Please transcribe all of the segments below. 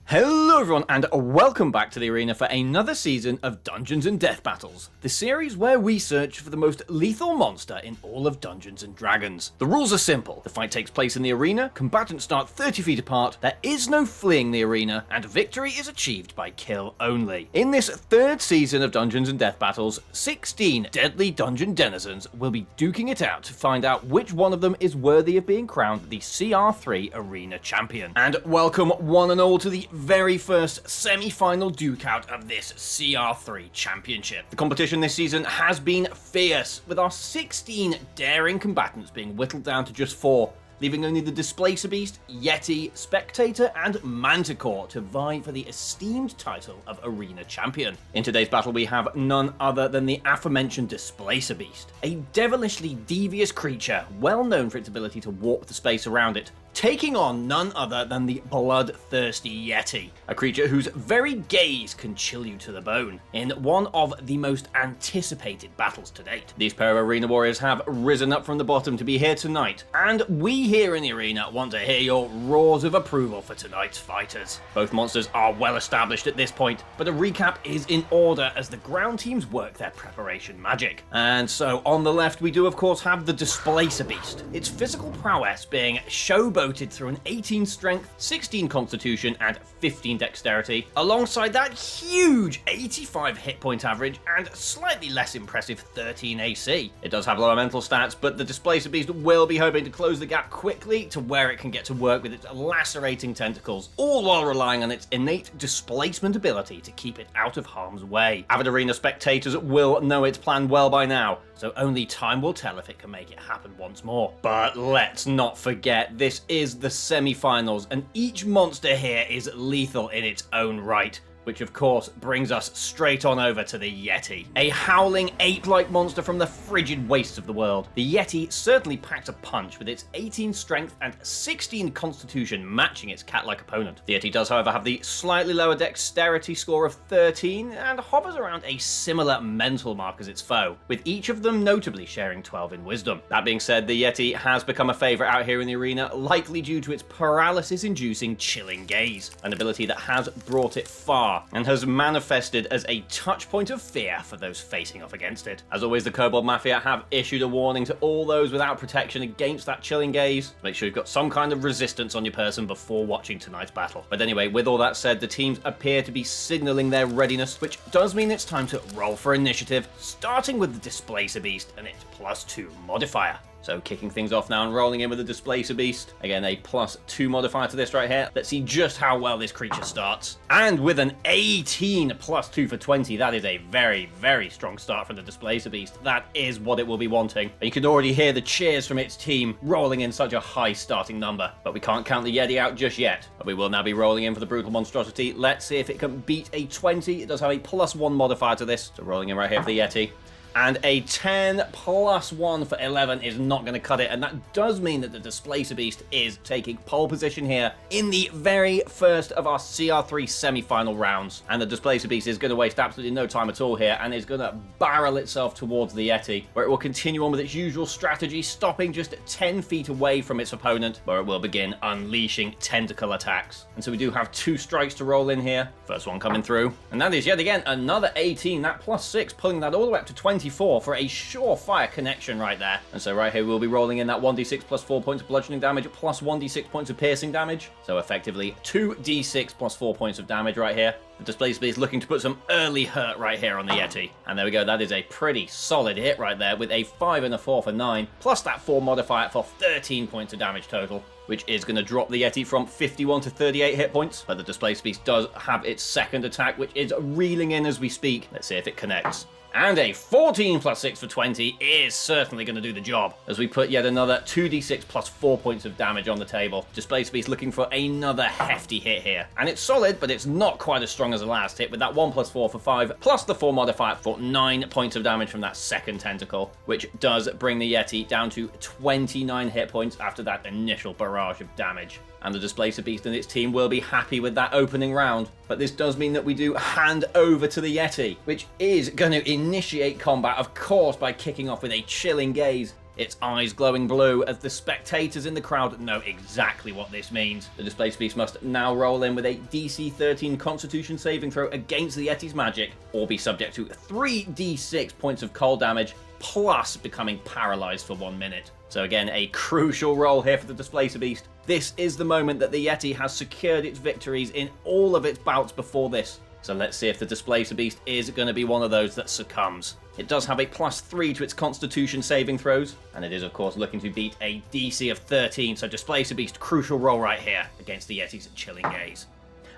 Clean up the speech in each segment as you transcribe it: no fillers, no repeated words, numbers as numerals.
Hello everyone and welcome back to the arena for another season of Dungeons & Death Battles, the series where we search for the most lethal monster in all of Dungeons & Dragons. The rules are simple, the fight takes place in the arena, combatants start 30 feet apart, there is no fleeing the arena, and victory is achieved by kill only. In this third season of Dungeons & Death Battles, 16 deadly dungeon denizens will be duking it out to find out which one of them is worthy of being crowned the CR3 Arena Champion. And welcome one and all to the very first semi-final duke out of this CR3 championship. The competition this season has been fierce, with our 16 daring combatants being whittled down to just 4, leaving only the Displacer Beast, Yeti, Spectator, and Manticore to vie for the esteemed title of Arena Champion. In today's battle we have none other than the aforementioned Displacer Beast, a devilishly devious creature well known for its ability to warp the space around it, taking on none other than the bloodthirsty Yeti, a creature whose very gaze can chill you to the bone, in one of the most anticipated battles to date. These pair of arena warriors have risen up from the bottom to be here tonight, and we here in the arena want to hear your roars of approval for tonight's fighters. Both monsters are well established at this point, but a recap is in order as the ground teams work their preparation magic. And so on the left we do of course have the Displacer Beast, its physical prowess being showboated through an 18 strength, 16 constitution, and 15 dexterity, alongside that huge 85 hit point average and slightly less impressive 13 AC. It does have lower mental stats, but the Displacer Beast will be hoping to close the gap quickly to where it can get to work with its lacerating tentacles, all while relying on its innate displacement ability to keep it out of harm's way. Avid arena spectators will know its plan well by now, so only time will tell if it can make it happen once more. But let's not forget, this is the semi-finals, and each monster here is lethal in its own right, which of course brings us straight on over to the Yeti. A howling ape-like monster from the frigid wastes of the world. The Yeti certainly packs a punch with its 18 strength and 16 constitution matching its cat-like opponent. The Yeti does however have the slightly lower dexterity score of 13 and hovers around a similar mental mark as its foe, with each of them notably sharing 12 in wisdom. That being said, the Yeti has become a favourite out here in the arena, likely due to its paralysis-inducing chilling gaze, an ability that has brought it far and has manifested as a touch point of fear for those facing off against it. As always, the Kobold Mafia have issued a warning to all those without protection against that chilling gaze. Make sure you've got some kind of resistance on your person before watching tonight's battle. But anyway, with all that said, the teams appear to be signaling their readiness, which does mean it's time to roll for initiative, starting with the Displacer Beast and its +2 modifier. So kicking things off now and rolling in with the Displacer Beast. Again, a +2 modifier to this right here. Let's see just how well this creature starts. And with an 18 +2 for 20, that is a very, very strong start from the Displacer Beast. That is what it will be wanting. And you can already hear the cheers from its team rolling in such a high starting number. But we can't count the Yeti out just yet. But we will now be rolling in for the brutal monstrosity. Let's see if it can beat a 20. It does have a +1 modifier to this. So rolling in right here for the Yeti. And a 10 +1 for 11 is not going to cut it, and that does mean that the Displacer Beast is taking pole position here in the very first of our CR3 semi-final rounds. And the Displacer Beast is going to waste absolutely no time at all here, and is going to barrel itself towards the Yeti, where it will continue on with its usual strategy, stopping just 10 feet away from its opponent, where it will begin unleashing tentacle attacks. And so we do have 2 strikes to roll in here. First one coming through, and that is yet again another 18, that +6, pulling that all the way up to 24 for a surefire connection right there. And so right here we'll be rolling in that 1d6 +4 points of bludgeoning damage plus 1d6 points of piercing damage. So effectively 2d6 +4 points of damage right here. The Displacer Beast looking to put some early hurt right here on the Yeti. And there we go, that is a pretty solid hit right there with a 5 and a 4 for 9, plus that 4 modifier for 13 points of damage total, which is going to drop the Yeti from 51 to 38 hit points. But the Displacer Beast does have its second attack, which is reeling in as we speak. Let's see if it connects. And a 14 +6 for 20 is certainly going to do the job, as we put yet another 2d6 +4 points of damage on the table. Displacer Beast looking for another hefty hit here. And it's solid, but it's not quite as strong as the last hit, with that 1 +4 for 5, plus the 4 modifier for 9 points of damage from that second tentacle, which does bring the Yeti down to 29 hit points after that initial barrage of damage. And the Displacer Beast and its team will be happy with that opening round. But this does mean that we do hand over to the Yeti, which is going to initiate combat, of course, by kicking off with a chilling gaze. its eyes glowing blue, as the spectators in the crowd know exactly what this means. The Displacer Beast must now roll in with a DC 13 Constitution saving throw against the Yeti's magic, or be subject to 3d6 points of cold damage, plus becoming paralyzed for 1 minute. So again, a crucial roll here for the Displacer Beast. This is the moment that the Yeti has secured its victories in all of its bouts before this. So let's see if the Displacer Beast is going to be one of those that succumbs. It does have a +3 to its Constitution saving throws, and it is of course looking to beat a DC of 13, so Displacer Beast, crucial roll right here against the Yeti's chilling gaze.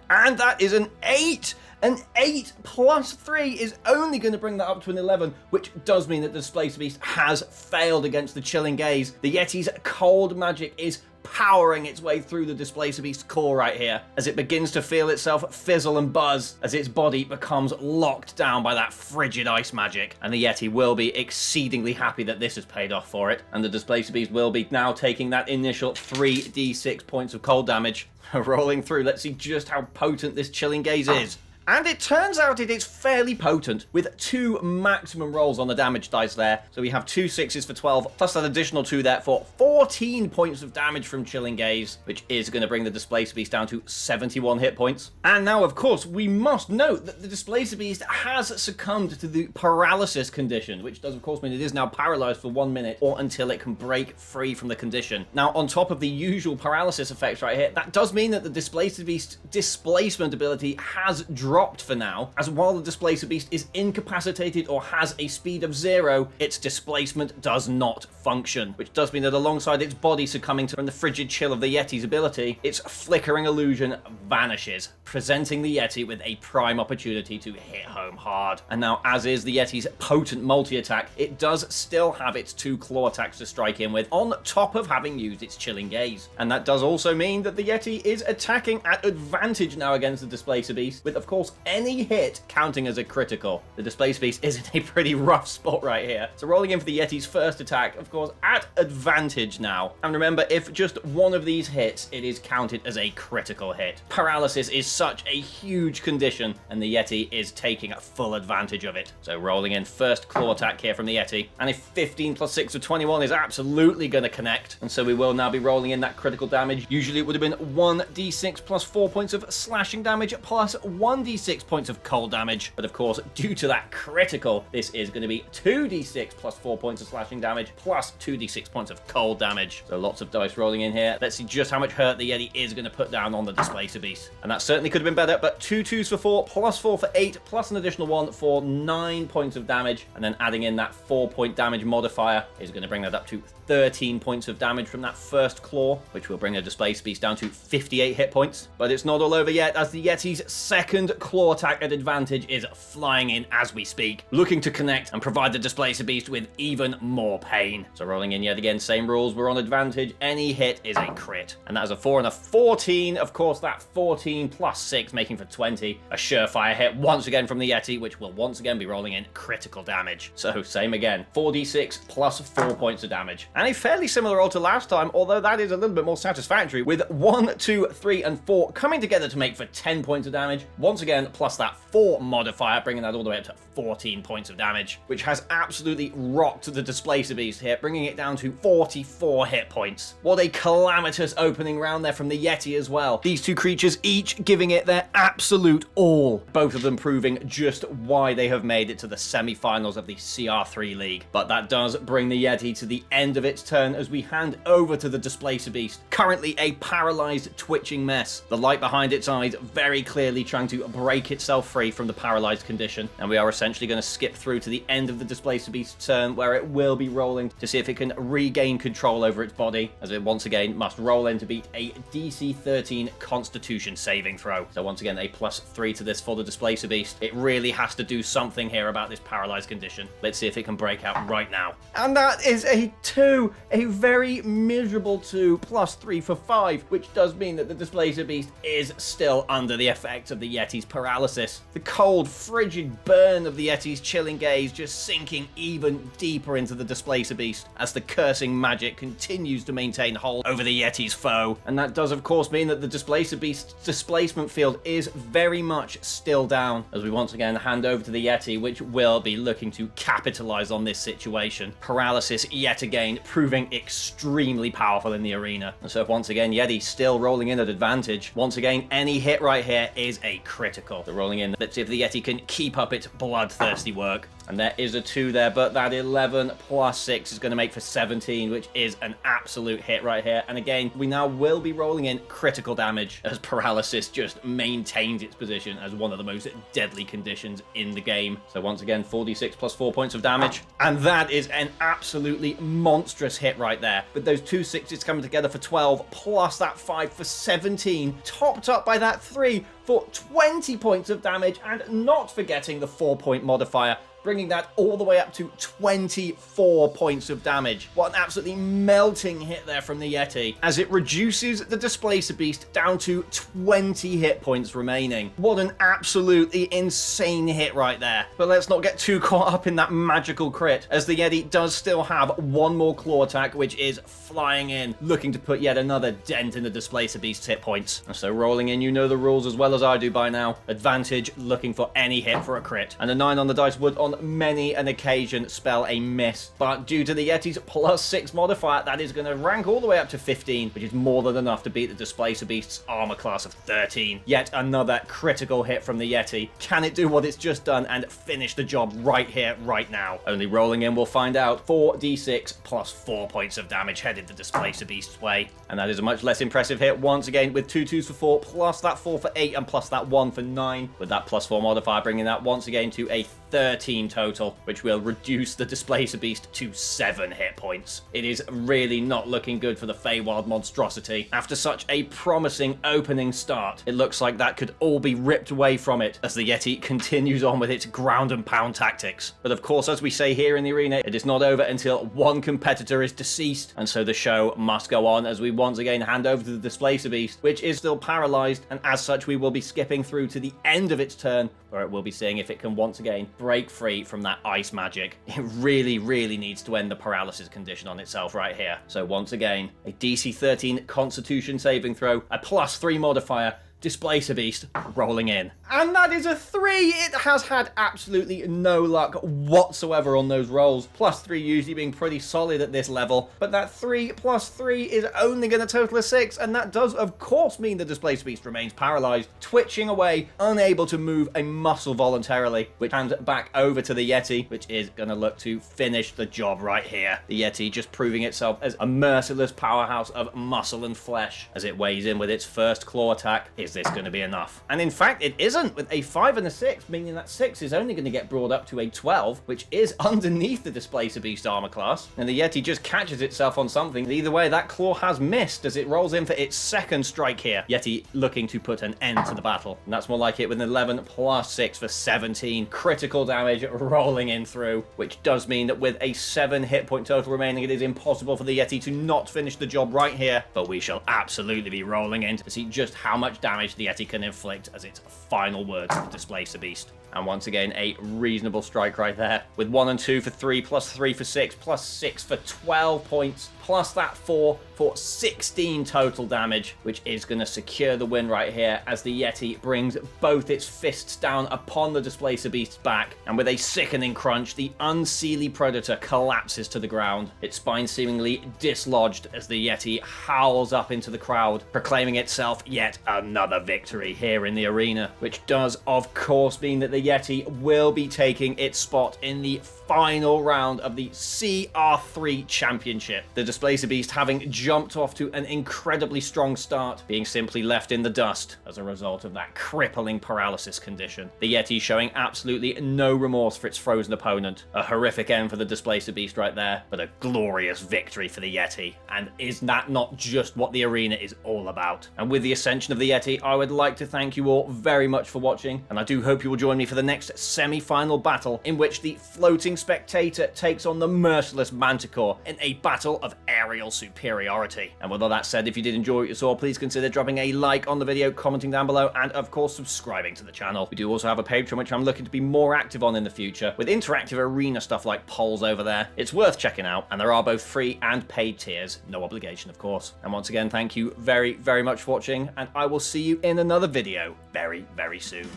And that is an 8! An 8 plus 3 is only going to bring that up to an 11, which does mean that the Displacer Beast has failed against the chilling gaze. The Yeti's cold magic is powering its way through the Displacer Beast's core right here, as it begins to feel itself fizzle and buzz as its body becomes locked down by that frigid ice magic. And the Yeti will be exceedingly happy that this has paid off for it, and the Displacer Beast will be now taking that initial 3d6 points of cold damage. Rolling through, let's see just how potent this chilling gaze is. And it turns out it is fairly potent, with 2 maximum rolls on the damage dice there. So we have 2 6s for 12, plus that additional 2 there for 14 points of damage from Chilling Gaze, which is going to bring the Displacer Beast down to 71 hit points. And now, of course, we must note that the Displacer Beast has succumbed to the paralysis condition, which does, of course, mean it is now paralyzed for 1 minute or until it can break free from the condition. Now, on top of the usual paralysis effects right here, that does mean that the Displacer Beast's displacement ability has dropped for now, as while the Displacer Beast is incapacitated or has a speed of 0, its displacement does not function, which does mean that alongside its body succumbing from the frigid chill of the Yeti's ability, its flickering illusion vanishes, presenting the Yeti with a prime opportunity to hit home hard. And now, as is the Yeti's potent multi-attack, it does still have its 2 claw attacks to strike in with, on top of having used its Chilling Gaze. And that does also mean that the Yeti is attacking at advantage now against the Displacer Beast, with, of course, any hit counting as a critical. The Displacer Beast is in a pretty rough spot right here. So rolling in for the Yeti's first attack, of course, at advantage now. And remember, if just one of these hits, it is counted as a critical hit. Paralysis is such a huge condition, and the Yeti is taking full advantage of it. So rolling in first claw attack here from the Yeti, and if 15 plus 6 of 21 is absolutely going to connect, and so we will now be rolling in that critical damage. Usually it would have been 1d6 plus 4 points of slashing damage plus 1d6 points of cold damage, but of course, due to that critical, this is going to be 2d6 plus 4 points of slashing damage plus 2d6 points of cold damage. So lots of dice rolling in here. Let's see just how much hurt the Yeti is going to put down on the Displacer Beast. And that certainly could have been better, but 2 2s for 4 plus 4 for 8 plus an additional 1 for 9 points of damage, and then adding in that 4-point damage modifier is going to bring that up to 13 points of damage from that first claw, which will bring the Displacer Beast down to 58 hit points. But it's not all over yet, as the Yeti's second claw attack at advantage is flying in as we speak, looking to connect and provide the Displacer Beast with even more pain. So rolling in yet again, same rules, we're on advantage. Any hit is a crit. And that is a 4 and a 14. Of course, that 14 plus 6 making for 20. A surefire hit once again from the Yeti, which will once again be rolling in critical damage. So same again, 4d6 plus 4 points of damage. And a fairly similar roll to last time, although that is a little bit more satisfactory, with 1, 2, 3, and 4 coming together to make for 10 points of damage. Once again, plus that 4 modifier, bringing that all the way up to 14 points of damage, which has absolutely rocked the Displacer Beast here, bringing it down to 44 hit points. What a calamitous opening round there from the Yeti as well. These two creatures each giving it their absolute all, both of them proving just why they have made it to the semi-finals of the CR3 League. But that does bring the Yeti to the end of its turn as we hand over to the Displacer Beast, currently a paralyzed, twitching mess. The light behind its eyes very clearly trying to break itself free from the paralyzed condition, and we are essentially going to skip through to the end of the Displacer Beast's turn, where it will be rolling to see if it can regain control over its body, as it once again must roll in to beat a DC 13 Constitution saving throw. So once again, a +3 to this for the Displacer Beast. It really has to do something here about this paralyzed condition. Let's see if it can break out right now. And that is a 2, a very miserable 2, +3 for 5, which does mean that the Displacer Beast is still under the effects of the Yeti's paralysis. The cold, frigid burn of the Yeti's chilling gaze just sinking even deeper into the Displacer Beast as the cursing magic continues to maintain hold over the Yeti's foe. And that does of course mean that the Displacer Beast's displacement field is very much still down, as we once again hand over to the Yeti, which will be looking to capitalize on this situation. Paralysis yet again proving extremely powerful in the arena. And so once again, Yeti still rolling in at advantage. Once again, any hit right here is a critical. So rolling in, let's see if the Yeti can keep up its bloodthirsty work. And there is a 2 there, but that 11 plus 6 is going to make for 17, which is an absolute hit right here. And again, we now will be rolling in critical damage as paralysis just maintains its position as one of the most deadly conditions in the game. So once again, 4d6 plus 4 points of damage. And that is an absolutely monstrous hit right there. With those 2 6s coming together for 12, plus that 5 for 17, topped up by that 3 for 20 points of damage, and not forgetting the 4-point modifier, bringing that all the way up to 24 points of damage. What an absolutely melting hit there from the Yeti, as it reduces the Displacer Beast down to 20 hit points remaining. What an absolutely insane hit right there. But let's not get too caught up in that magical crit, as the Yeti does still have one more claw attack, which is flying in, looking to put yet another dent in the Displacer Beast's hit points. And so rolling in, you know the rules as well as I do by now. Advantage, looking for any hit for a crit. And a 9 on the dice would on many an occasion spell a miss, but due to the Yeti's plus 6 modifier, that is going to rank all the way up to 15, which is more than enough to beat the Displacer Beast's armor class of 13. Yet another critical hit from the Yeti. Can it do what it's just done and finish the job right here, right now? Only rolling in, we'll find out. 4d6 plus 4 points of damage headed the Displacer Beast's way, and that is a much less impressive hit once again, with 2 2s for 4, plus that 4 for 8, and plus that 1 for 9, with that plus 4 modifier bringing that once again to a 13 total, which will reduce the Displacer Beast to 7 hit points. It is really not looking good for the Feywild monstrosity. After such a promising opening start, it looks like that could all be ripped away from it as the Yeti continues on with its ground and pound tactics. But of course, as we say here in the arena, it is not over until one competitor is deceased, and so the show must go on as we once again hand over to the Displacer Beast, which is still paralyzed, and as such we will be skipping through to the end of its turn, where it will be seeing if it can once again break free from that ice magic. It really needs to end the paralysis condition on itself right here. So once again, a DC 13 Constitution saving throw, a plus 3 modifier, Displacer Beast rolling in. And that is a 3! It has had absolutely no luck whatsoever on those rolls. Plus 3 usually being pretty solid at this level, but that 3 plus 3 is only going to total a 6, and that does of course mean the Displacer Beast remains paralyzed, twitching away, unable to move a muscle voluntarily, which hands it back over to the Yeti, which is going to look to finish the job right here. The Yeti just proving itself as a merciless powerhouse of muscle and flesh as it weighs in with its first claw attack. Is this going to be enough? And in fact, it isn't, with a 5 and a 6, meaning that 6 is only going to get brought up to a 12, which is underneath the Displacer Beast armor class. And the Yeti just catches itself on something. Either way, that claw has missed as it rolls in for its second strike here. Yeti looking to put an end to the battle. And that's more like it, with an 11 plus 6 for 17. Critical damage rolling in through, which does mean that with a 7 hit point total remaining, it is impossible for the Yeti to not finish the job right here. But we shall absolutely be rolling in to see just how much damage the Yeti can inflict as its final words to the Displacer Beast. And once again, a reasonable strike right there, with 1 and 2 for 3, plus 3 for 6, plus 6 for 12 points, plus that 4 for 16 total damage, which is going to secure the win right here as the Yeti brings both its fists down upon the Displacer Beast's back, and with a sickening crunch, the unseelie predator collapses to the ground, its spine seemingly dislodged as the Yeti howls up into the crowd, proclaiming itself yet another victory here in the arena, which does of course mean that the Yeti will be taking its spot in the final round of the CR3 Championship. The Displacer Beast having jumped off to an incredibly strong start, being simply left in the dust as a result of that crippling paralysis condition. The Yeti showing absolutely no remorse for its frozen opponent. A horrific end for the Displacer Beast right there, but a glorious victory for the Yeti. And is that not just what the arena is all about? And with the ascension of the Yeti, I would like to thank you all very much for watching, and I do hope you will join me for the next semi-final battle, in which the floating spectator takes on the merciless Manticore in a battle of aerial superiority. And with all that said, if you did enjoy what you saw, please consider dropping a like on the video, commenting down below, and of course subscribing to the channel. We do also have a Patreon which I'm looking to be more active on in the future, with interactive arena stuff like polls over there. It's worth checking out, and there are both free and paid tiers, no obligation of course. And once again, thank you very, very much for watching, and I will see you in another video very, very soon.